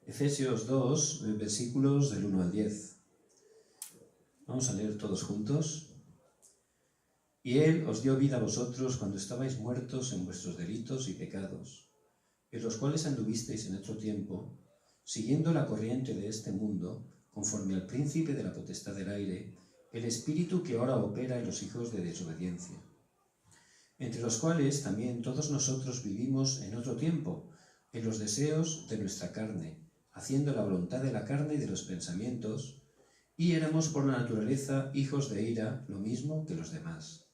Efesios 2, versículos del 1 al 10. Vamos a leer todos juntos. Y Él os dio vida a vosotros cuando estabais muertos en vuestros delitos y pecados, en los cuales anduvisteis en otro tiempo, siguiendo la corriente de este mundo, conforme al príncipe de la potestad del aire, el espíritu que ahora opera en los hijos de desobediencia, entre los cuales también todos nosotros vivimos en otro tiempo, en los deseos de nuestra carne, haciendo la voluntad de la carne y de los pensamientos, y éramos por la naturaleza hijos de ira, lo mismo que los demás.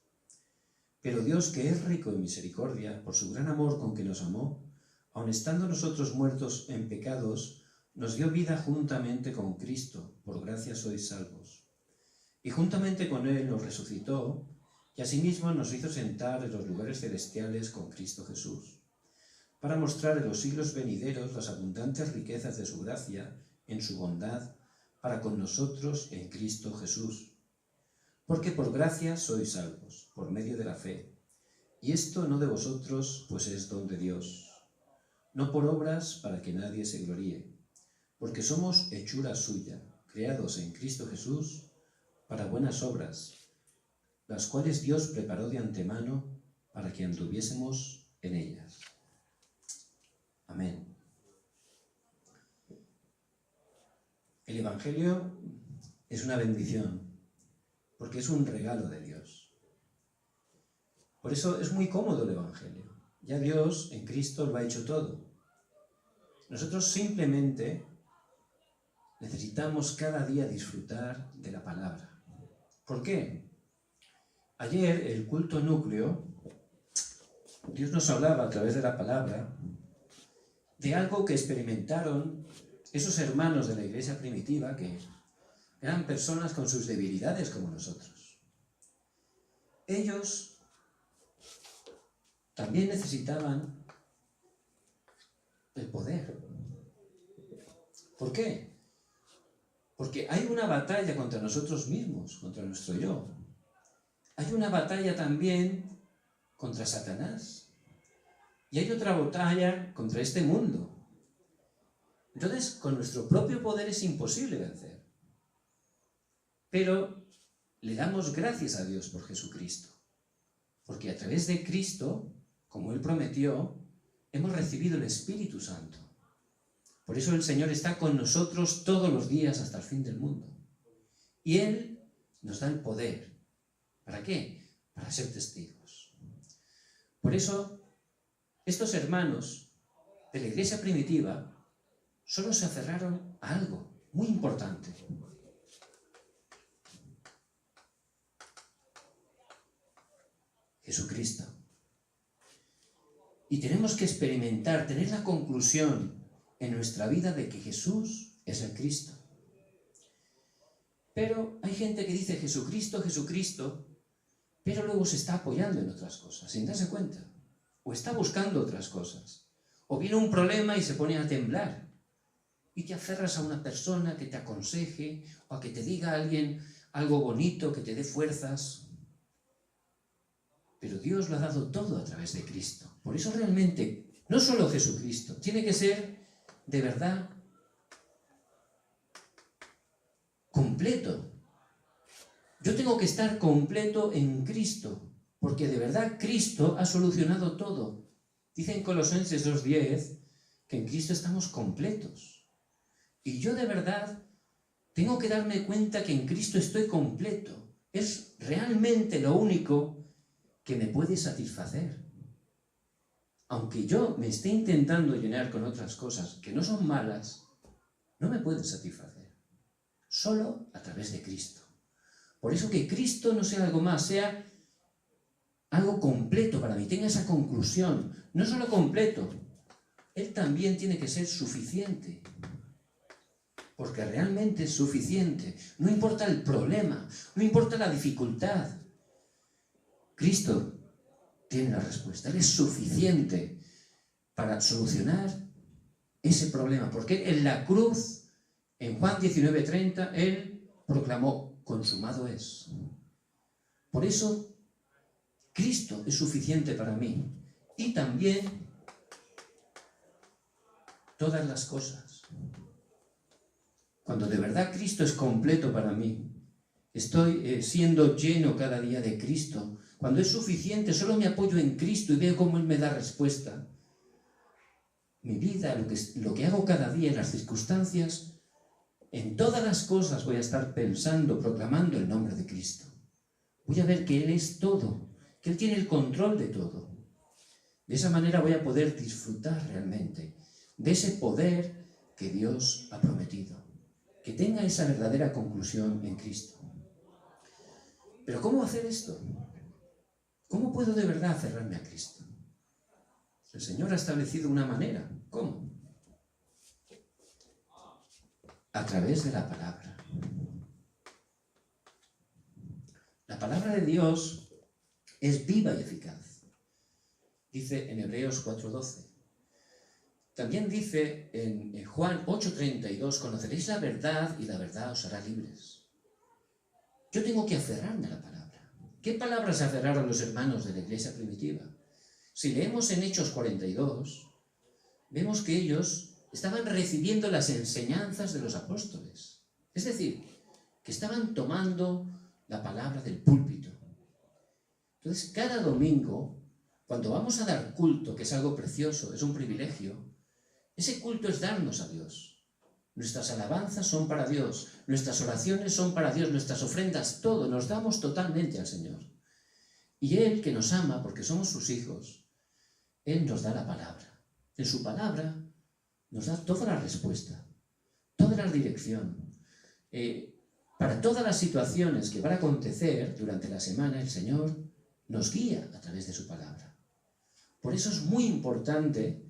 Pero Dios, que es rico en misericordia, por su gran amor con que nos amó, aun estando nosotros muertos en pecados, nos dio vida juntamente con Cristo, por gracia sois salvos. Y juntamente con Él nos resucitó, y asimismo nos hizo sentar en los lugares celestiales con Cristo Jesús, para mostrar en los siglos venideros las abundantes riquezas de su gracia, en su bondad, para con nosotros en Cristo Jesús. Porque por gracia sois salvos, por medio de la fe. Y esto no de vosotros, pues es don de Dios. No por obras para que nadie se gloríe, porque somos hechura suya, creados en Cristo Jesús, para buenas obras, las cuales Dios preparó de antemano para que anduviésemos en ellas. Amén. El Evangelio es una bendición, porque es un regalo de Dios. Por eso es muy cómodo el Evangelio. Ya Dios en Cristo lo ha hecho todo. Nosotros simplemente necesitamos cada día disfrutar de la palabra. ¿Por qué? Ayer, el culto núcleo, Dios nos hablaba a través de la palabra de algo que experimentaron esos hermanos de la iglesia primitiva, que eran personas con sus debilidades como nosotros. Ellos también necesitaban el poder. ¿Por qué? Porque hay una batalla contra nosotros mismos, contra nuestro yo. Hay una batalla también contra Satanás. Y hay otra batalla contra este mundo. Entonces, con nuestro propio poder es imposible vencer. Pero le damos gracias a Dios por Jesucristo. Porque a través de Cristo, como Él prometió, hemos recibido el Espíritu Santo. Por eso el Señor está con nosotros todos los días hasta el fin del mundo. Y Él nos da el poder. ¿Para qué? Para ser testigos. Por eso, estos hermanos de la iglesia primitiva solo se aferraron a algo muy importante. Jesucristo. Y tenemos que experimentar, tener la conclusión en nuestra vida de que Jesús es el Cristo. Pero hay gente que dice Jesucristo, Jesucristo, pero luego se está apoyando en otras cosas, sin darse cuenta. O está buscando otras cosas. O viene un problema y se pone a temblar. Y te aferras a una persona que te aconseje, o a que te diga alguien algo bonito, que te dé fuerzas. Pero Dios lo ha dado todo a través de Cristo. Por eso realmente, no solo Jesucristo, tiene que ser de verdad completo. Yo tengo que estar completo en Cristo, porque de verdad Cristo ha solucionado todo. Dice en Colosenses 2:10 que en Cristo estamos completos. Y yo de verdad tengo que darme cuenta que en Cristo estoy completo. Es realmente lo único que me puede satisfacer. Aunque yo me esté intentando llenar con otras cosas que no son malas, no me pueden satisfacer. Solo a través de Cristo. Por eso que Cristo no sea algo más, sea algo completo para mí, tenga esa conclusión. No solo completo, Él también tiene que ser suficiente. Porque realmente es suficiente. No importa el problema, no importa la dificultad. Cristo tiene la respuesta. Él es suficiente para solucionar ese problema. Porque en la cruz, en Juan 19:30, Él proclamó, consumado es. Por eso, Cristo es suficiente para mí. Y también todas las cosas. Cuando de verdad Cristo es completo para mí, estoy siendo lleno cada día de Cristo. Cuando es suficiente, solo me apoyo en Cristo y veo cómo Él me da respuesta. Mi vida, lo que hago cada día en las circunstancias, en todas las cosas voy a estar pensando, proclamando el nombre de Cristo. Voy a ver que Él es todo, que Él tiene el control de todo. De esa manera voy a poder disfrutar realmente de ese poder que Dios ha prometido. Que tenga esa verdadera conclusión en Cristo. Pero ¿cómo hacer esto? ¿Cómo puedo de verdad aferrarme a Cristo? El Señor ha establecido una manera. ¿Cómo? A través de la palabra. La palabra de Dios es viva y eficaz. Dice en Hebreos 4:12. También dice en Juan 8:32, conoceréis la verdad y la verdad os hará libres. Yo tengo que aferrarme a la palabra. ¿Qué palabras se aferraron los hermanos de la iglesia primitiva? Si leemos en Hechos 42, vemos que ellos estaban recibiendo las enseñanzas de los apóstoles. Es decir, que estaban tomando la palabra del púlpito. Entonces, cada domingo, cuando vamos a dar culto, que es algo precioso, es un privilegio, ese culto es darnos a Dios. Nuestras alabanzas son para Dios, nuestras oraciones son para Dios, nuestras ofrendas, todo, nos damos totalmente al Señor. Y Él, que nos ama porque somos sus hijos, Él nos da la palabra. En su palabra nos da toda la respuesta, toda la dirección. Para todas las situaciones que van a acontecer durante la semana, el Señor nos guía a través de su palabra. Por eso es muy importante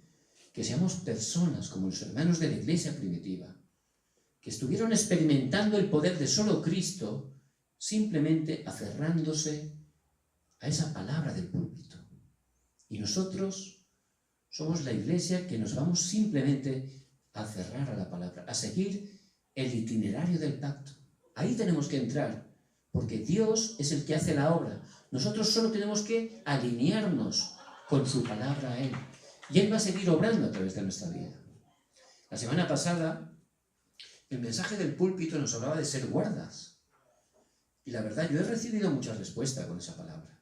que seamos personas como los hermanos de la iglesia primitiva, que estuvieron experimentando el poder de solo Cristo, simplemente aferrándose a esa palabra del púlpito. Y nosotros somos la iglesia que nos vamos simplemente a aferrar a la palabra, a seguir el itinerario del pacto. Ahí tenemos que entrar, porque Dios es el que hace la obra. Nosotros solo tenemos que alinearnos con su palabra a Él. Y Él va a seguir obrando a través de nuestra vida. La semana pasada, el mensaje del púlpito nos hablaba de ser guardas. Y la verdad, yo he recibido mucha respuesta con esa palabra.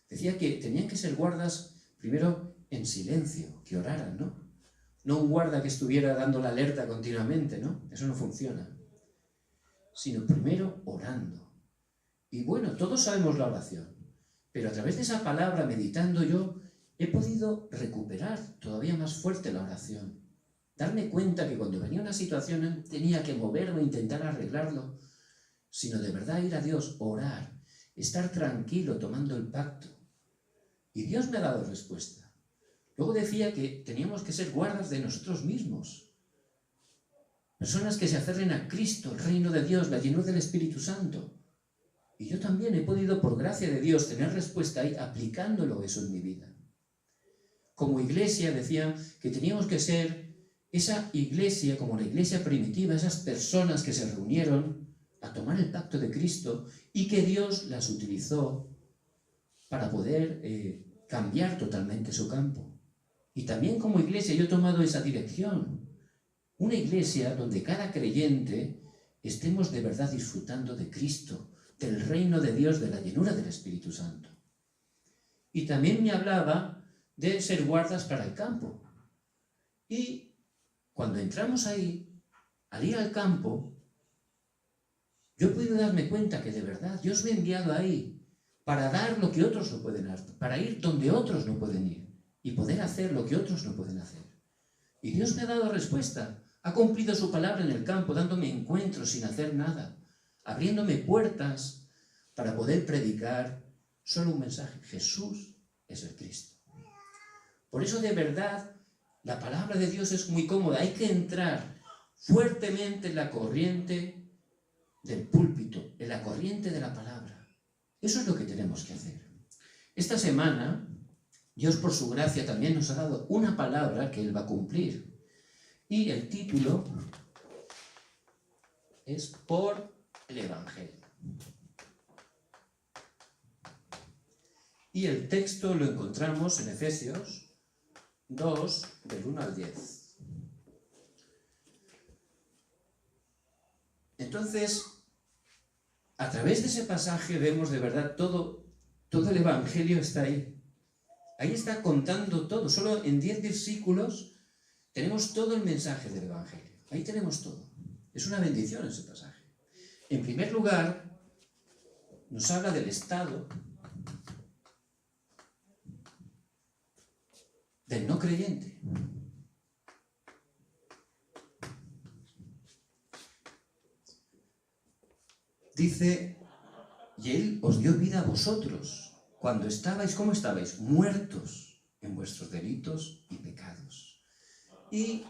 Decía que tenían que ser guardas, primero, en silencio, que oraran, ¿no? No un guarda que estuviera dando la alerta continuamente, ¿no? Eso no funciona. Sino primero orando. Y bueno, todos sabemos la oración. Pero a través de esa palabra, meditando yo, he podido recuperar todavía más fuerte la oración. Darme cuenta que cuando venía una situación no tenía que moverme e intentar arreglarlo, sino de verdad ir a Dios, orar, estar tranquilo tomando el pacto. Y Dios me ha dado respuesta. Luego decía que teníamos que ser guardas de nosotros mismos. Personas que se aferren a Cristo, el reino de Dios, la llenura del Espíritu Santo. Y yo también he podido, por gracia de Dios, tener respuesta ahí, aplicándolo eso en mi vida. Como iglesia decía que teníamos que ser esa iglesia, como la iglesia primitiva, esas personas que se reunieron a tomar el pacto de Cristo y que Dios las utilizó para poder cambiar totalmente su campo. Y también como iglesia yo he tomado esa dirección. Una iglesia donde cada creyente estemos de verdad disfrutando de Cristo, del reino de Dios, de la llenura del Espíritu Santo. Y también me hablaba de ser guardas para el campo. Y cuando entramos ahí, al ir al campo, yo he podido darme cuenta que de verdad Dios me ha enviado ahí para dar lo que otros no pueden dar, para ir donde otros no pueden ir y poder hacer lo que otros no pueden hacer. Y Dios me ha dado respuesta, ha cumplido su palabra en el campo, dándome encuentros sin hacer nada, abriéndome puertas para poder predicar solo un mensaje: Jesús es el Cristo. Por eso de verdad la palabra de Dios es muy cómoda. Hay que entrar fuertemente en la corriente del púlpito, en la corriente de la palabra. Eso es lo que tenemos que hacer. Esta semana Dios por su gracia también nos ha dado una palabra que Él va a cumplir. Y el título es Por el Evangelio. Y el texto lo encontramos en Efesios 2, del 1 al 10. Entonces, a través de ese pasaje vemos de verdad todo el Evangelio está ahí. Ahí está contando todo. Solo en 10 versículos tenemos todo el mensaje del Evangelio. Ahí tenemos todo. Es una bendición ese pasaje. En primer lugar, nos habla del estado del no creyente. Dice, y Él os dio vida a vosotros, cuando estabais, ¿cómo estabais? Muertos en vuestros delitos y pecados. Y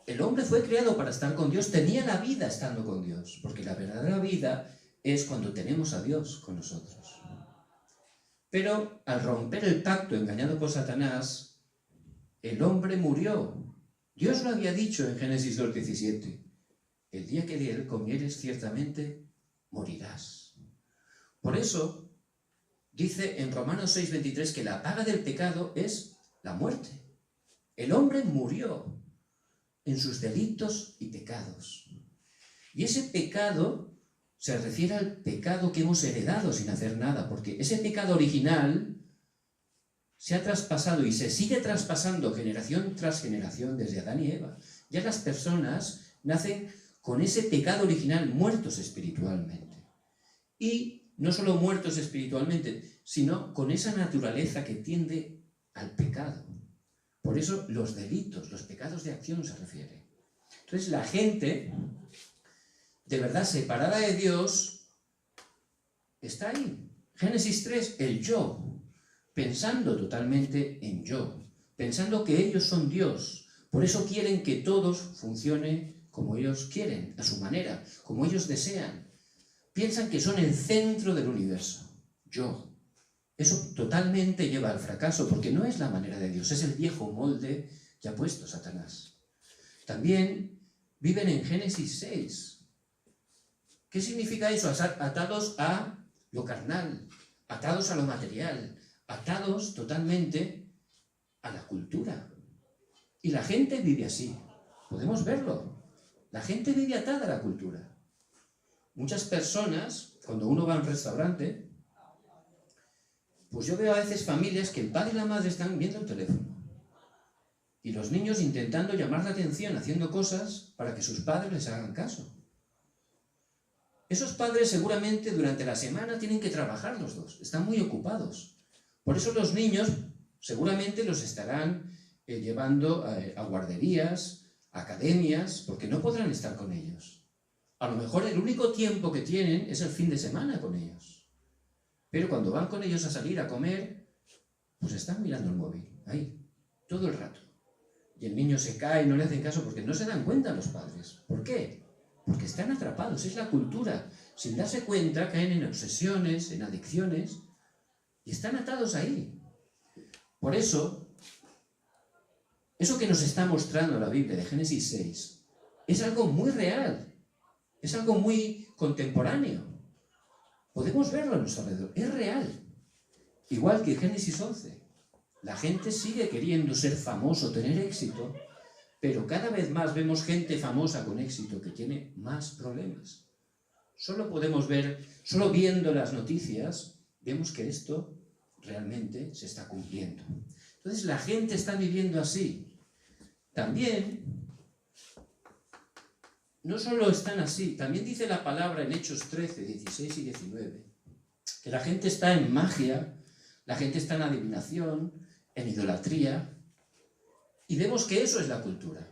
el hombre fue creado para estar con Dios, tenía la vida estando con Dios, porque la verdadera vida es cuando tenemos a Dios con nosotros. Pero al romper el pacto engañado por Satanás, el hombre murió. Dios lo había dicho en Génesis 2:17. El día que de él comieres, ciertamente morirás. Por eso, dice en Romanos 6:23 que la paga del pecado es la muerte. El hombre murió en sus delitos y pecados. Y ese pecado se refiere al pecado que hemos heredado sin hacer nada, porque ese pecado original se ha traspasado y se sigue traspasando generación tras generación desde Adán y Eva. Ya las personas nacen con ese pecado original muertos espiritualmente. Y no solo muertos espiritualmente, sino con esa naturaleza que tiende al pecado. Por eso los delitos, los pecados de acción se refiere. Entonces la gente, de verdad separada de Dios, está ahí. Génesis 3, el yo, pensando totalmente en yo, pensando que ellos son Dios. Por eso quieren que todos funcione como ellos quieren, a su manera, como ellos desean. Piensan que son el centro del universo. Yo. Eso totalmente lleva al fracaso, porque no es la manera de Dios, es el viejo molde que ha puesto Satanás. También viven en Génesis 6. ¿Qué significa eso? Atados a lo carnal, atados a lo material, atados totalmente a la cultura. Y la gente vive así. Podemos verlo. La gente vive atada a la cultura. Muchas personas, cuando uno va a un restaurante, pues yo veo a veces familias que el padre y la madre están viendo el teléfono. Y los niños intentando llamar la atención, haciendo cosas para que sus padres les hagan caso. Esos padres seguramente durante la semana tienen que trabajar los dos, están muy ocupados. Por eso los niños seguramente los estarán llevando a guarderías, a academias, porque no podrán estar con ellos. A lo mejor el único tiempo que tienen es el fin de semana con ellos. Pero cuando van con ellos a salir a comer, pues están mirando el móvil, ahí, todo el rato. Y el niño se cae, no le hacen caso porque no se dan cuenta los padres. ¿Por qué? Porque están atrapados, es la cultura. Sin darse cuenta caen en obsesiones, en adicciones, y están atados ahí. Por eso, eso que nos está mostrando la Biblia de Génesis 6 es algo muy real, es algo muy contemporáneo. Podemos verlo a nuestro alrededor, es real. Igual que Génesis 11. La gente sigue queriendo ser famoso, tener éxito, pero cada vez más vemos gente famosa con éxito que tiene más problemas. Solo podemos ver, solo viendo las noticias, vemos que esto realmente se está cumpliendo. Entonces la gente está viviendo así. También, no solo están así, también dice la palabra en Hechos 13, 16 y 19, que la gente está en magia, la gente está en adivinación, en idolatría, y vemos que eso es la cultura.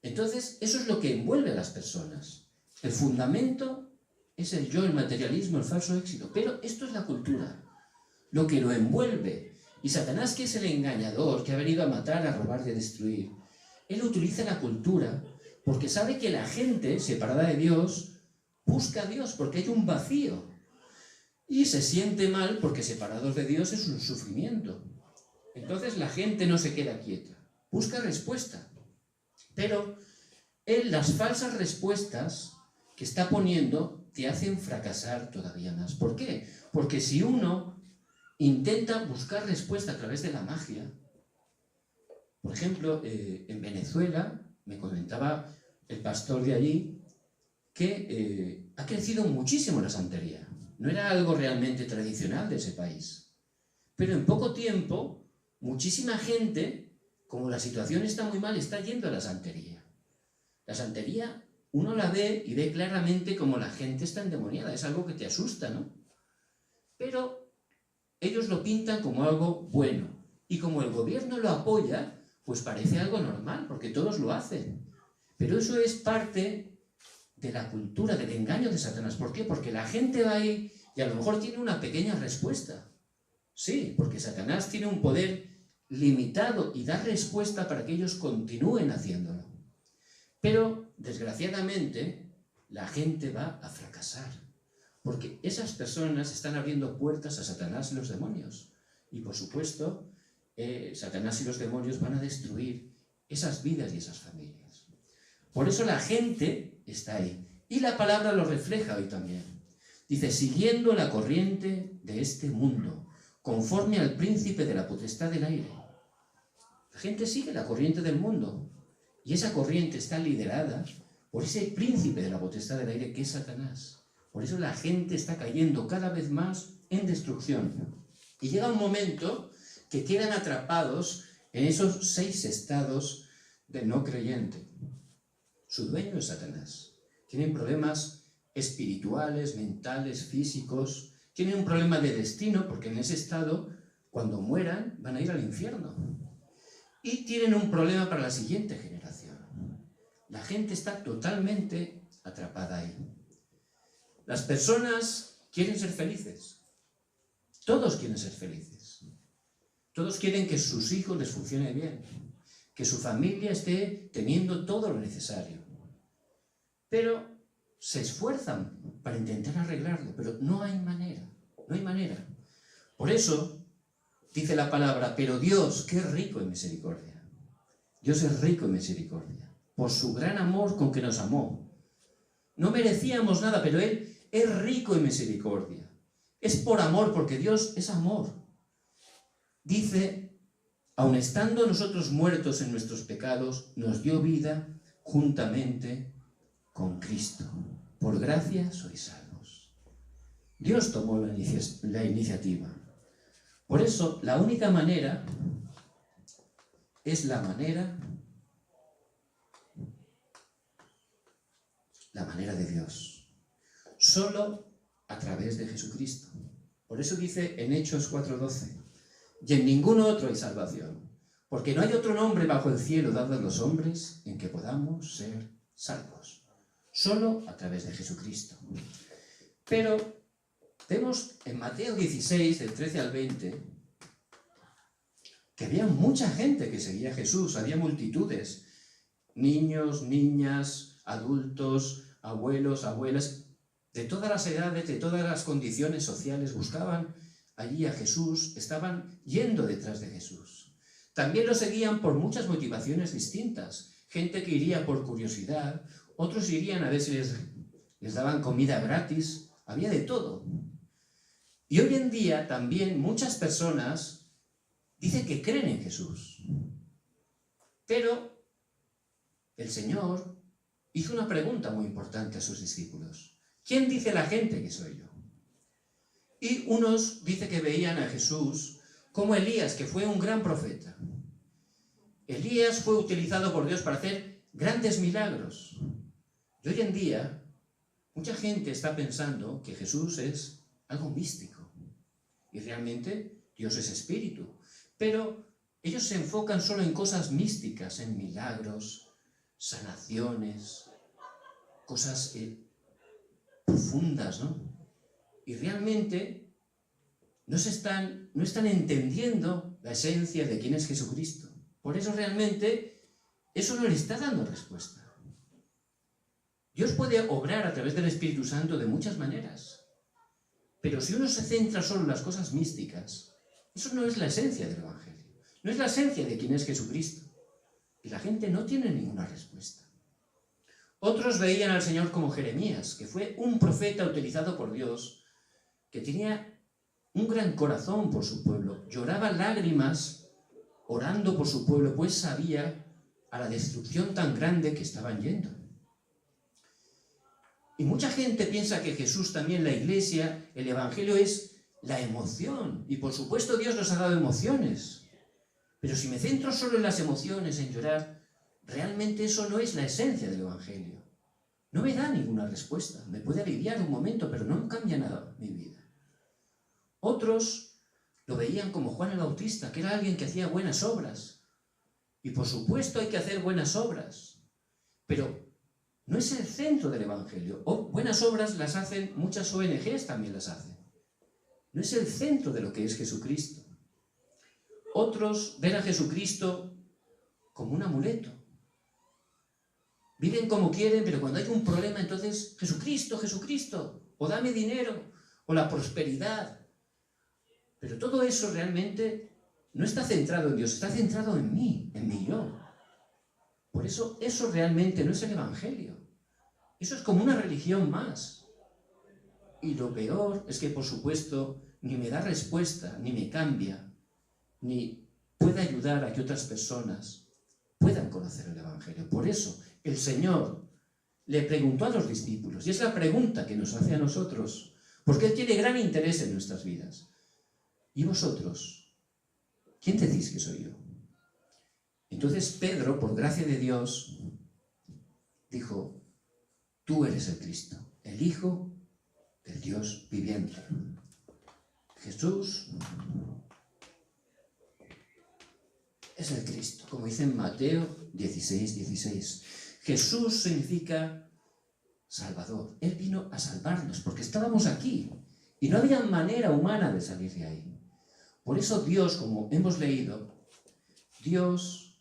Entonces, eso es lo que envuelve a las personas. El fundamento es el yo, el materialismo, el falso éxito, pero esto es la cultura, lo que lo envuelve. Y Satanás, que es el engañador, que ha venido a matar, a robar y a destruir, él utiliza la cultura porque sabe que la gente, separada de Dios, busca a Dios porque hay un vacío. Y se siente mal porque separados de Dios es un sufrimiento. Entonces la gente no se queda quieta, busca respuesta. Pero las falsas respuestas que está poniendo te hacen fracasar todavía más. ¿Por qué? Porque si uno intenta buscar respuesta a través de la magia, por ejemplo, en Venezuela, me comentaba el pastor de allí, que ha crecido muchísimo la santería. No era algo realmente tradicional de ese país. Pero en poco tiempo, muchísima gente, como la situación está muy mal, está yendo a la santería. La santería, uno la ve y ve claramente como la gente está endemoniada. Es algo que te asusta, ¿no? Pero ellos lo pintan como algo bueno. Y como el gobierno lo apoya, pues parece algo normal, porque todos lo hacen. Pero eso es parte de la cultura, del engaño de Satanás. ¿Por qué? Porque la gente va ahí y a lo mejor tiene una pequeña respuesta. Sí, porque Satanás tiene un poder limitado y da respuesta para que ellos continúen haciéndolo. Pero, desgraciadamente, la gente va a fracasar. Porque esas personas están abriendo puertas a Satanás y los demonios. Y, por supuesto, Satanás y los demonios van a destruir esas vidas y esas familias. Por eso la gente está ahí. Y la palabra lo refleja hoy también. Dice, siguiendo la corriente de este mundo, conforme al príncipe de la potestad del aire. La gente sigue la corriente del mundo. Y esa corriente está liderada por ese príncipe de la potestad del aire que es Satanás. Por eso la gente está cayendo cada vez más en destrucción. Y llega un momento que quedan atrapados en esos 6 estados de no creyente. Su dueño es Satanás. Tienen problemas espirituales, mentales, físicos. Tienen un problema de destino, porque en ese estado, cuando mueran, van a ir al infierno. Y tienen un problema para la siguiente generación. La gente está totalmente atrapada ahí. Las personas quieren ser felices. Todos quieren ser felices. Todos quieren que sus hijos les funcione bien, que su familia esté teniendo todo lo necesario. Pero se esfuerzan para intentar arreglarlo, pero no hay manera, no hay manera. Por eso dice la palabra, pero Dios, que es rico en misericordia. Dios es rico en misericordia, por su gran amor con que nos amó. No merecíamos nada, pero Él es rico en misericordia. Es por amor, porque Dios es amor. Dice, aun estando nosotros muertos en nuestros pecados, nos dio vida juntamente con Cristo. Por gracia sois salvos. Dios tomó la iniciativa. Por eso, la única manera es la manera de Dios. Solo a través de Jesucristo. Por eso dice en Hechos 4:12, y en ningún otro hay salvación, porque no hay otro nombre bajo el cielo dado a los hombres en que podamos ser salvos. Solo a través de Jesucristo. Pero vemos en Mateo 16, del 13 al 20, que había mucha gente que seguía a Jesús, había multitudes, niños, niñas, adultos, abuelos, abuelas, de todas las edades, de todas las condiciones sociales, buscaban allí a Jesús, estaban yendo detrás de Jesús. También lo seguían por muchas motivaciones distintas, gente que iría por curiosidad, otros irían a ver si les daban comida gratis, había de todo. Y hoy en día también muchas personas dicen que creen en Jesús. Pero el Señor hizo una pregunta muy importante a sus discípulos. ¿Quién dice la gente que soy yo? Y unos dicen que veían a Jesús como Elías, que fue un gran profeta. Elías fue utilizado por Dios para hacer grandes milagros. Y hoy en día, mucha gente está pensando que Jesús es algo místico. Y realmente Dios es espíritu. Pero ellos se enfocan solo en cosas místicas, en milagros, sanaciones, cosas profundas, ¿no? Y realmente no están entendiendo la esencia de quién es Jesucristo. Por eso realmente eso no le está dando respuesta. Dios puede obrar a través del Espíritu Santo de muchas maneras. Pero si uno se centra solo en las cosas místicas, eso no es la esencia del Evangelio. No es la esencia de quién es Jesucristo. Y la gente no tiene ninguna respuesta. Otros veían al Señor como Jeremías, que fue un profeta utilizado por Dios, que tenía un gran corazón por su pueblo. Lloraba lágrimas orando por su pueblo, pues sabía a la destrucción tan grande que estaban yendo. Y mucha gente piensa que Jesús también, la iglesia, el evangelio es la emoción. Y por supuesto Dios nos ha dado emociones. Pero si me centro solo en las emociones, en llorar, realmente eso no es la esencia del evangelio. No me da ninguna respuesta. Me puede aliviar un momento, pero no cambia nada mi vida. Otros lo veían como Juan el Bautista, que era alguien que hacía buenas obras. Y por supuesto hay que hacer buenas obras. Pero no es el centro del evangelio. Buenas obras las hacen, muchas ONGs también las hacen. No es el centro de lo que es Jesucristo. Otros ven a Jesucristo como un amuleto. Viven como quieren, pero cuando hay un problema, entonces, Jesucristo, Jesucristo, o dame dinero, o la prosperidad. Pero todo eso realmente no está centrado en Dios, está centrado en mí, en mi yo. Por eso, eso realmente no es el evangelio. Eso es como una religión más. Y lo peor es que, por supuesto, ni me da respuesta, ni me cambia, ni puede ayudar a que otras personas puedan conocer el evangelio. Por eso, el Señor le preguntó a los discípulos, y es la pregunta que nos hace a nosotros, porque Él tiene gran interés en nuestras vidas. ¿Y vosotros? ¿Quién decís que soy yo? Entonces Pedro, por gracia de Dios, dijo, tú eres el Cristo, el Hijo del Dios viviente. Jesús es el Cristo, como dice en Mateo 16:16. Jesús significa Salvador. Él vino a salvarnos, porque estábamos aquí y no había manera humana de salir de ahí. Por eso Dios, como hemos leído, Dios,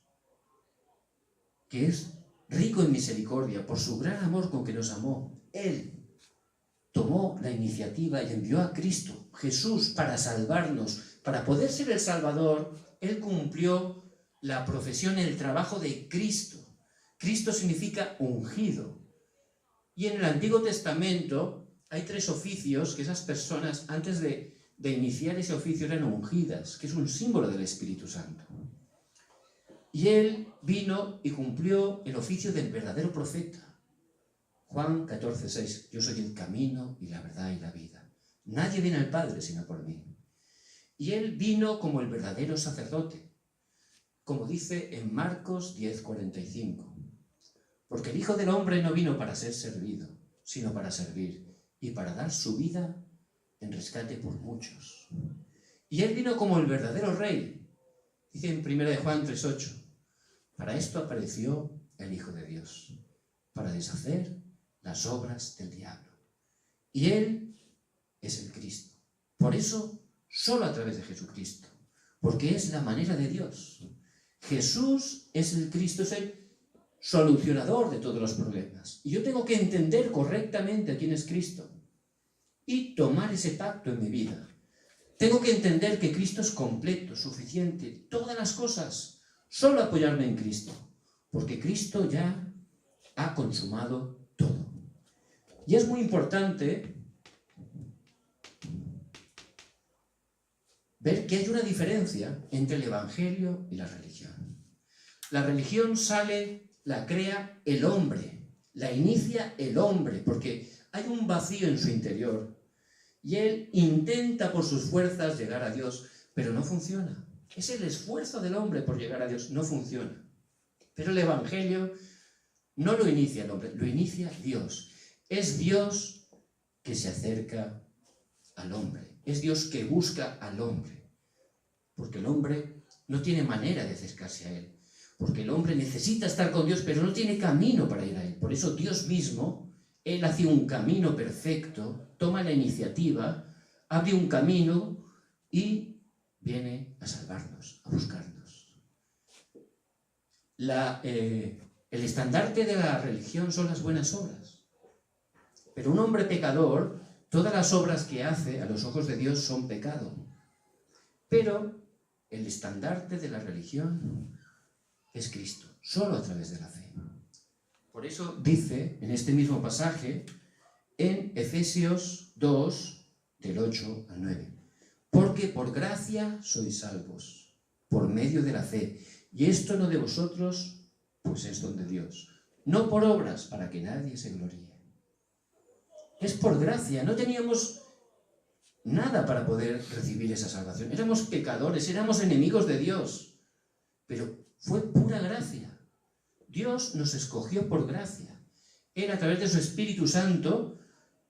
que es rico en misericordia, por su gran amor con que nos amó, Él tomó la iniciativa y envió a Cristo, Jesús, para salvarnos. Para poder ser el Salvador, Él cumplió la profesión, el trabajo de Cristo. Cristo significa ungido. Y en el Antiguo Testamento hay 3 oficios que esas personas, antes de iniciar ese oficio, eran ungidas, que es un símbolo del Espíritu Santo. Y Él vino y cumplió el oficio del verdadero profeta. Juan 14:6, yo soy el camino y la verdad y la vida. Nadie viene al Padre sino por mí. Y Él vino como el verdadero sacerdote, como dice en Marcos 10:45. Porque el Hijo del Hombre no vino para ser servido, sino para servir y para dar su vida en rescate por muchos. Y Él vino como el verdadero Rey. Dice en 1 Juan 3:8, para esto apareció el Hijo de Dios, para deshacer las obras del diablo. Y Él es el Cristo. Por eso, solo a través de Jesucristo, porque es la manera de Dios. Jesús es el Cristo, es el solucionador de todos los problemas. Y yo tengo que entender correctamente quién es Cristo y tomar ese pacto en mi vida. Tengo que entender que Cristo es completo, suficiente, todas las cosas, solo apoyarme en Cristo, porque Cristo ya ha consumado todo. Y es muy importante ver que hay una diferencia entre el Evangelio y la religión. La religión la crea el hombre, la inicia el hombre, porque hay un vacío en su interior y él intenta por sus fuerzas llegar a Dios, pero no funciona. Es el esfuerzo del hombre por llegar a Dios, no funciona. Pero el Evangelio no lo inicia el hombre, lo inicia Dios. Es Dios que se acerca al hombre, es Dios que busca al hombre, porque el hombre no tiene manera de acercarse a Él. Porque el hombre necesita estar con Dios, pero no tiene camino para ir a Él. Por eso Dios mismo, Él hace un camino perfecto, toma la iniciativa, abre un camino y viene a salvarnos, a buscarnos. El estandarte de la religión son las buenas obras. Pero un hombre pecador, todas las obras que hace a los ojos de Dios son pecado. Pero el estandarte de la religión es Cristo, solo a través de la fe. Por eso dice en este mismo pasaje, en Efesios 2, del 8 al 9, porque por gracia sois salvos, por medio de la fe, y esto no de vosotros, pues es don de Dios, no por obras para que nadie se gloríe. Es por gracia. No teníamos nada para poder recibir esa salvación. Éramos pecadores, éramos enemigos de Dios. Pero fue pura gracia. Dios nos escogió por gracia. Él, a través de su Espíritu Santo,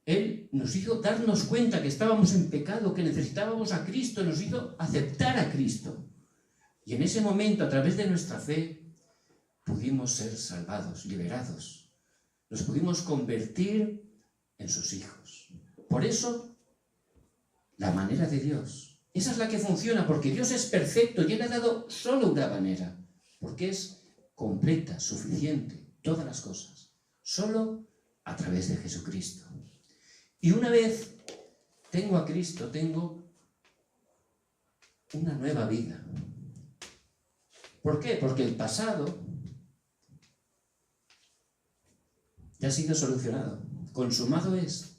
Él nos hizo darnos cuenta que estábamos en pecado, que necesitábamos a Cristo, nos hizo aceptar a Cristo. Y en ese momento, a través de nuestra fe, pudimos ser salvados, liberados. Nos pudimos convertir en sus hijos. Por eso, la manera de Dios. Esa es la que funciona, porque Dios es perfecto y Él ha dado solo una manera. Porque es completa, suficiente, todas las cosas. Solo a través de Jesucristo. Y una vez tengo a Cristo, tengo una nueva vida. ¿Por qué? Porque el pasado ya ha sido solucionado. Consumado es.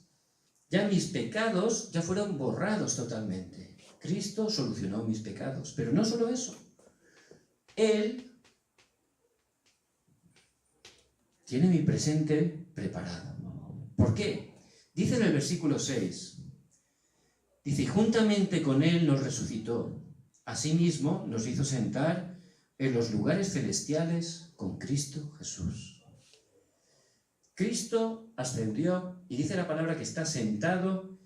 Ya mis pecados ya fueron borrados totalmente. Cristo solucionó mis pecados. Pero no solo eso. Él tiene mi presente preparado. ¿Por qué? Dice en el versículo 6, dice, y juntamente con Él nos resucitó. Asimismo nos hizo sentar en los lugares celestiales con Cristo Jesús. Cristo ascendió y dice la palabra que está sentado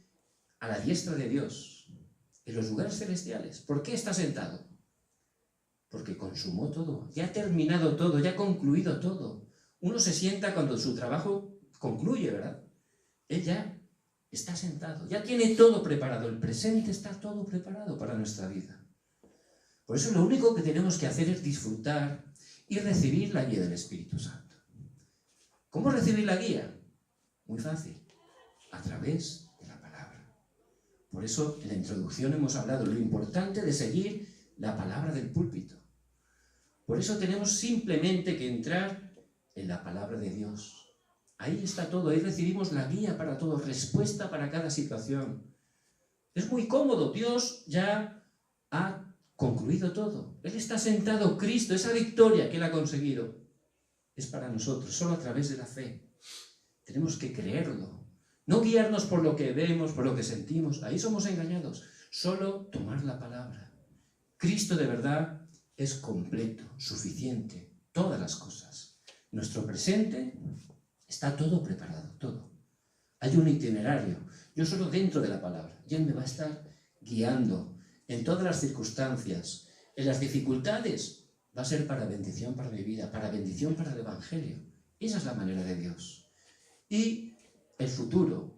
a la diestra de Dios, en los lugares celestiales. ¿Por qué está sentado? Porque consumó todo, ya ha terminado todo, ya ha concluido todo. Uno se sienta cuando su trabajo concluye, ¿verdad? Él ya está sentado, ya tiene todo preparado, el presente está todo preparado para nuestra vida. Por eso lo único que tenemos que hacer es disfrutar y recibir la guía del Espíritu Santo. ¿Cómo recibir la guía? Muy fácil, a través de la palabra. Por eso en la introducción hemos hablado de lo importante de seguir la palabra del púlpito. Por eso tenemos simplemente que entrar en la palabra de Dios. Ahí está todo, ahí recibimos la guía para todo, respuesta para cada situación. Es muy cómodo, Dios ya ha concluido todo. Él está sentado, Cristo, esa victoria que Él ha conseguido, es para nosotros, solo a través de la fe. Tenemos que creerlo, no guiarnos por lo que vemos, por lo que sentimos, ahí somos engañados. Solo tomar la palabra. Cristo de verdad es completo, suficiente, todas las cosas. Nuestro presente está todo preparado, todo. Hay un itinerario. Yo solo dentro de la palabra. Y Él me va a estar guiando en todas las circunstancias. En las dificultades va a ser para bendición para mi vida, para bendición para el Evangelio. Esa es la manera de Dios. Y el futuro.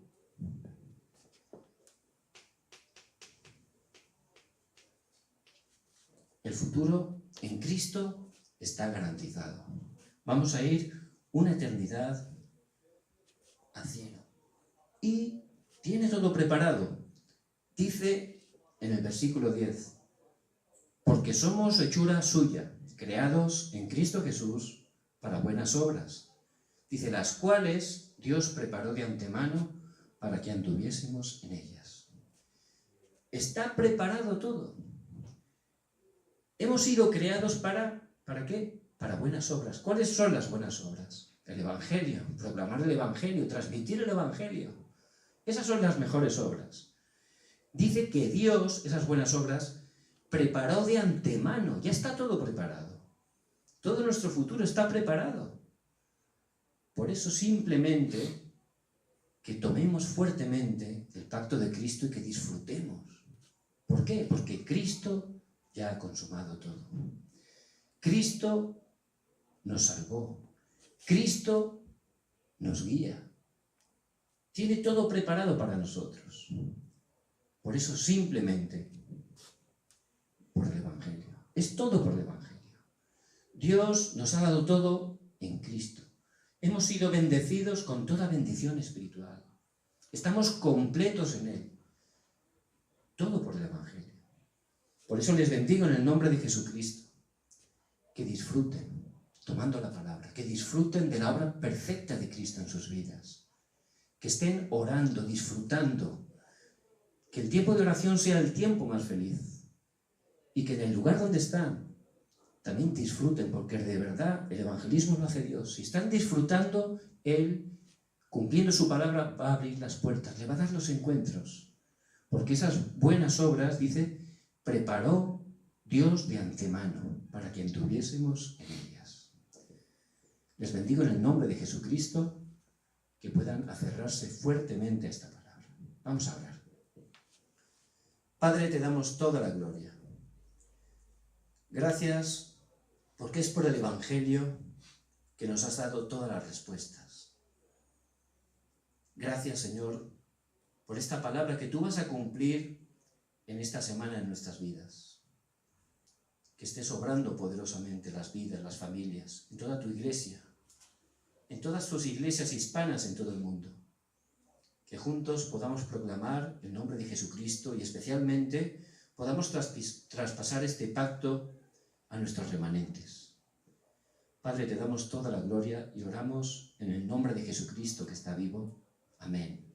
El futuro en Cristo está garantizado. Vamos a ir una eternidad al cielo. Y tiene todo preparado. Dice en el versículo 10, porque somos hechura suya, creados en Cristo Jesús para buenas obras. Dice, las cuales Dios preparó de antemano para que anduviésemos en ellas. Está preparado todo. Hemos sido creados ¿para qué? Para buenas obras. ¿Cuáles son las buenas obras? El Evangelio, proclamar el Evangelio, transmitir el Evangelio. Esas son las mejores obras. Dice que Dios, esas buenas obras, preparó de antemano. Ya está todo preparado. Todo nuestro futuro está preparado. Por eso simplemente que tomemos fuertemente el pacto de Cristo y que disfrutemos. ¿Por qué? Porque Cristo ya ha consumado todo. Cristo nos salvó. Cristo nos guía. Tiene todo preparado para nosotros. Por eso simplemente por el Evangelio. Es todo por el Evangelio. Dios nos ha dado todo en Cristo. Hemos sido bendecidos con toda bendición espiritual. Estamos completos en Él. Todo por el Evangelio. Por eso les bendigo en el nombre de Jesucristo. Que disfruten tomando la palabra, que disfruten de la obra perfecta de Cristo en sus vidas, que estén orando, disfrutando, que el tiempo de oración sea el tiempo más feliz y que en el lugar donde están también disfruten, porque de verdad el evangelismo lo hace Dios. Si están disfrutando, Él cumpliendo su palabra, va a abrir las puertas, le va a dar los encuentros. Porque esas buenas obras, dice, preparó Dios de antemano para que anduviésemos en ellas. Les bendigo en el nombre de Jesucristo, que puedan aferrarse fuertemente a esta palabra. Vamos a orar. Padre, te damos toda la gloria. Gracias porque es por el Evangelio que nos has dado todas las respuestas. Gracias, Señor, por esta palabra que tú vas a cumplir en esta semana en nuestras vidas. Que estés obrando poderosamente las vidas, las familias, en toda tu iglesia, en todas tus iglesias hispanas en todo el mundo. Que juntos podamos proclamar el nombre de Jesucristo y especialmente podamos traspasar este pacto a nuestros remanentes. Padre, te damos toda la gloria y oramos en el nombre de Jesucristo que está vivo. Amén.